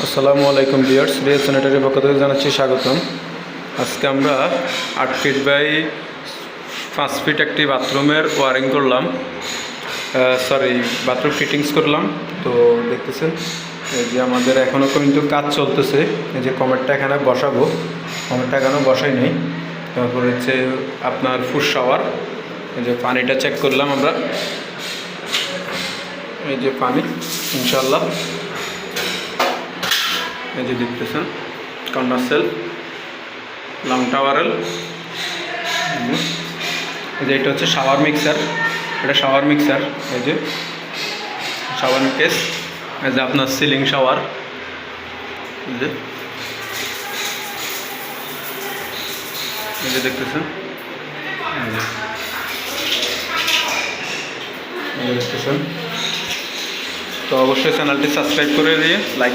আসসালামু আলাইকুম viewers, real স্যানিটারির পক্ষ থেকে জানাচ্ছি স্বাগতম। আজকে আমরা 8 ফিট বাই 5 ফিট একটি বাথরুমের ওয়ারিং করলাম, বাথরুম ফিটিংস করলাম। তো দেখতেছেন এই যে আমাদের এখনও কিন্তু কাজ চলতেছে। এই যে কমেটটা এখানে বসাবো, কমেটটা এখনও বসাই নেই। তারপর হচ্ছে আপনার ফুড শাওয়ার, এই যে পানিটা চেক করলাম আমরা, এই যে পানি ইনশাল্লাহ। এই যে দেখতেছেন কর্নার সেল, লং টাওয়ারেল। এই যে এটা হচ্ছে শাওয়ার মিক্সার, এটা শাওয়ার মিক্সার। এই যে শাওয়ার কেস, এই যে আপনার সিলিং শাওয়ার। এই যে দেখতেছেন, এই যে দেখতেছেন। তো অবশ্যই চ্যানেলটি সাবস্ক্রাইব করে দিয়ে লাইক